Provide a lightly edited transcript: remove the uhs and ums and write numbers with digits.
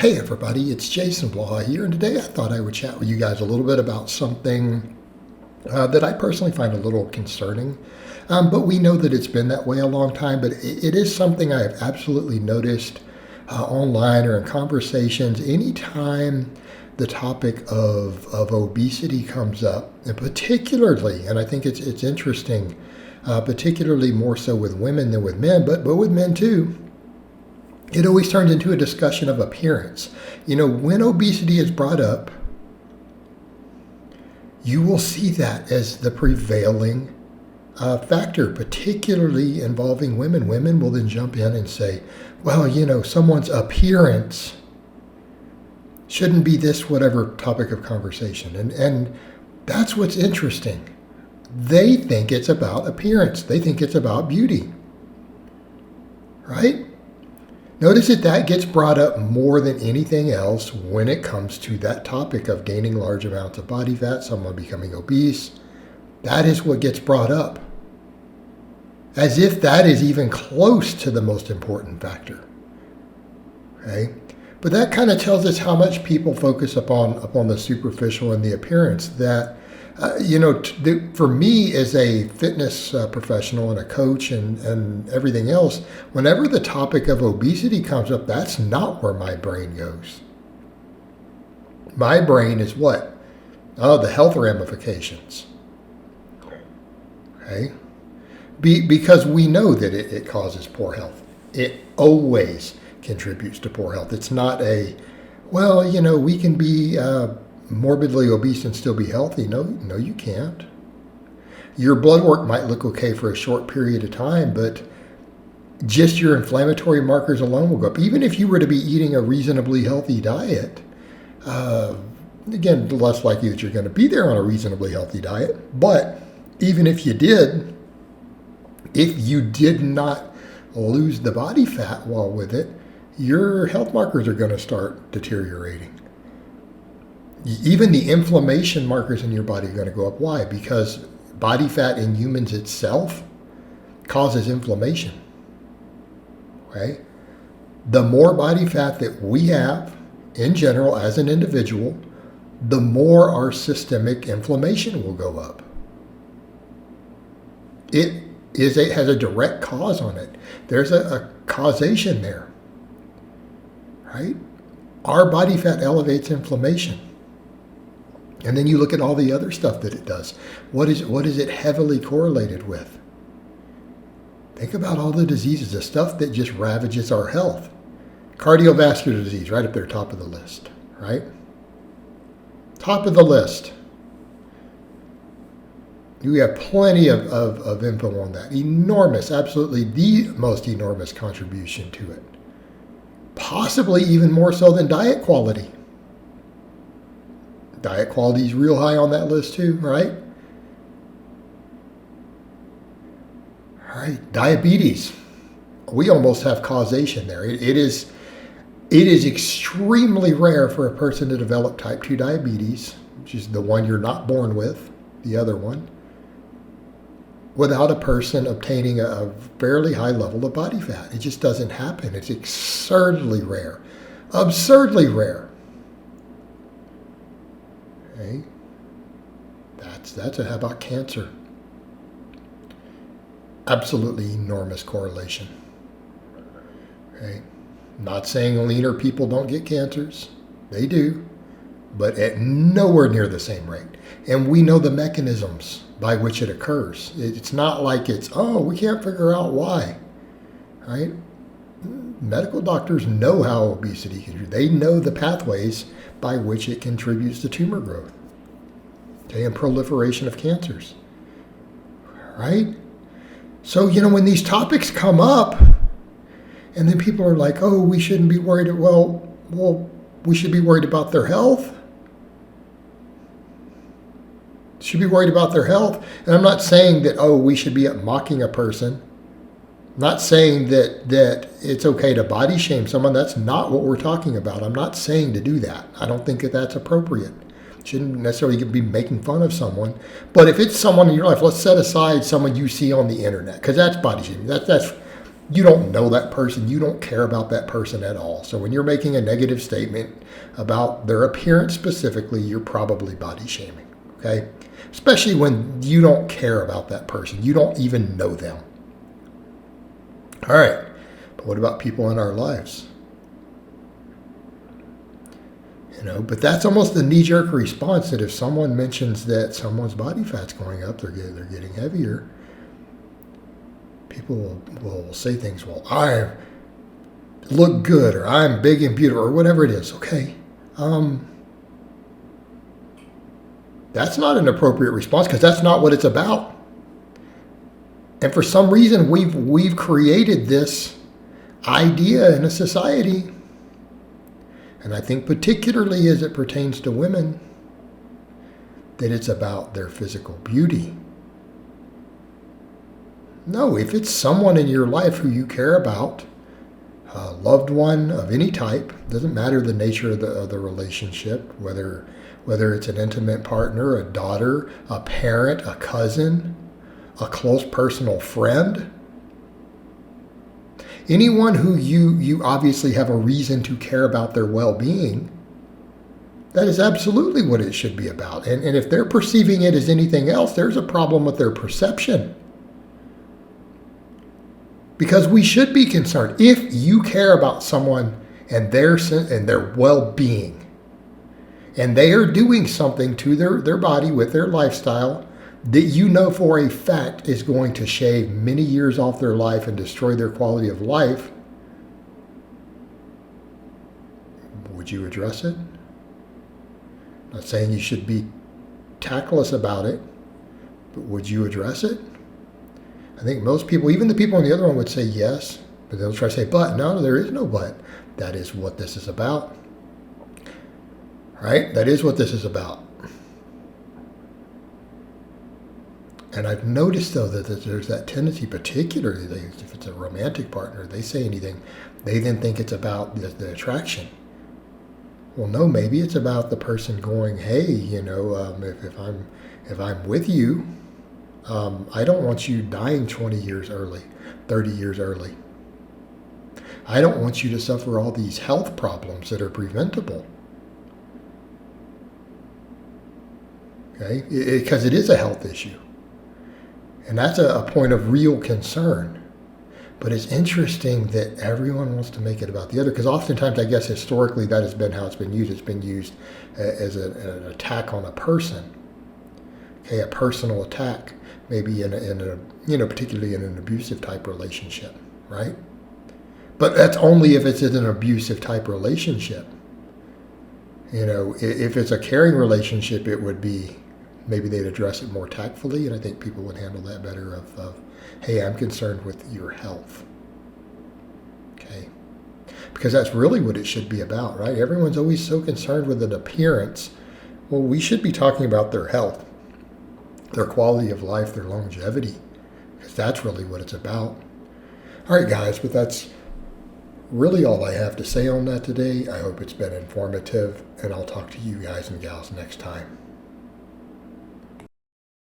Hey everybody, it's Jason Blaha here, and today I thought I would chat with you guys a little bit about something that I personally find a little concerning. But we know that it's been that way a long time, but it is something I have absolutely noticed online or in conversations anytime the topic of obesity comes up, and particularly, and I think it's interesting, particularly more so with women than with men, but with men too. It always turns into a discussion of appearance. You know, when obesity is brought up, you will see that as the prevailing factor, particularly involving women. Women will then jump in and say, well, you know, someone's appearance shouldn't be this whatever topic of conversation. And that's what's interesting. They think it's about appearance. They think it's about beauty. Right? Notice that gets brought up more than anything else when it comes to that topic of gaining large amounts of body fat, someone becoming obese. That is what gets brought up. As if that is even close to the most important factor. Okay? But that kind of tells us how much people focus upon the superficial and the appearance. That, for me as a fitness professional and a coach and everything else, whenever the topic of obesity comes up, that's not where my brain goes. My brain is what? Oh, the health ramifications. Okay? Because we know that it causes poor health. It always contributes to poor health. It's not we can be morbidly obese and still be healthy. No, you can't. Your blood work might look okay for a short period of time, but just your inflammatory markers alone will go up. Even if you were to be eating a reasonably healthy diet, again, less likely that you're going to be there on a reasonably healthy diet. But even if you did, if you did not lose the body fat while with it, your health markers are going to start deteriorating. Even the inflammation markers in your body are going to go up. Why? Because body fat in humans itself causes inflammation. Okay? The more body fat that we have in general as an individual, the more our systemic inflammation will go up. It has a direct cause on it. There's a causation there. Right? Our body fat elevates inflammation. And then you look at all the other stuff that it does. What is it heavily correlated with? Think about all the diseases, the stuff that just ravages our health. Cardiovascular disease, right up there, top of the list, right? Top of the list. You have plenty of info on that. Enormous, absolutely the most enormous contribution to it. Possibly even more so than diet quality. Diet quality is real high on that list too, right? All right, diabetes. We almost have causation there. It is extremely rare for a person to develop type 2 diabetes, which is the one you're not born with, the other one, without a person obtaining a fairly high level of body fat. It just doesn't happen. It's absurdly rare. Absurdly rare. Okay? How about cancer? Absolutely enormous correlation. Okay? Not saying leaner people don't get cancers. They do. But at nowhere near the same rate. And we know the mechanisms by which it occurs. It's not like we can't figure out why. Right? Medical doctors know how obesity contributes. They know the pathways by which it contributes to tumor growth. Okay, and proliferation of cancers. Right? So, when these topics come up, and then people are like, oh, we shouldn't be worried. Well, we should be worried about their health. Should be worried about their health. And I'm not saying that, we should be mocking a person. I'm not saying that it's okay to body shame someone. That's not what we're talking about. I'm not saying to do that. I don't think that that's appropriate. Shouldn't necessarily be making fun of someone. But if it's someone in your life, let's set aside someone you see on the internet, because that's body shaming. You don't know that person. You don't care about that person at all. So when you're making a negative statement about their appearance specifically, you're probably body shaming, okay? Especially when you don't care about that person. You don't even know them. All right, but what about people in our lives? But that's almost the knee-jerk response, that if someone mentions that someone's body fat's going up, they're getting heavier, people will say things, well, I look good, or I'm big and beautiful, or whatever it is. Okay. That's not an appropriate response, because that's not what it's about. And for some reason, we've created this idea in a society, and I think particularly as it pertains to women, that it's about their physical beauty. No, if it's someone in your life who you care about, a loved one of any type, doesn't matter the nature of the relationship, whether it's an intimate partner, a daughter, a parent, a cousin, a close personal friend, anyone who you obviously have a reason to care about their well-being, that is absolutely what it should be about. And if they're perceiving it as anything else, there's a problem with their perception. Because we should be concerned. If you care about someone and their well-being, and they are doing something to their body with their lifestyle that you know for a fact is going to shave many years off their life and destroy their quality of life, would you address it? I'm not saying you should be tactless about it, but would you address it? I think most people, even the people on the other one, would say yes, but they'll try to say, but. No, there is no but. That is what this is about. Right? That is what this is about. And I've noticed, though, that there's that tendency, particularly if it's a romantic partner, they say anything, they then think it's about the attraction. Well, no, maybe it's about the person going, hey, if I'm with you, I don't want you dying 20 years early, 30 years early. I don't want you to suffer all these health problems that are preventable. Okay? Because it is a health issue. And that's a point of real concern. But it's interesting that everyone wants to make it about the other, because oftentimes, I guess, historically, that has been how it's been used. It's been used as an attack on a person. Okay, a personal attack, maybe in a particularly in an abusive type relationship, right? But that's only if it's in an abusive type relationship. If it's a caring relationship, it would be, maybe they'd address it more tactfully, and I think people would handle that better of hey, I'm concerned with your health. Okay? Because that's really what it should be about, right? Everyone's always so concerned with an appearance. Well, we should be talking about their health, their quality of life, their longevity, because that's really what it's about. All right, guys, but that's really all I have to say on that today. I hope it's been informative, and I'll talk to you guys and gals next time.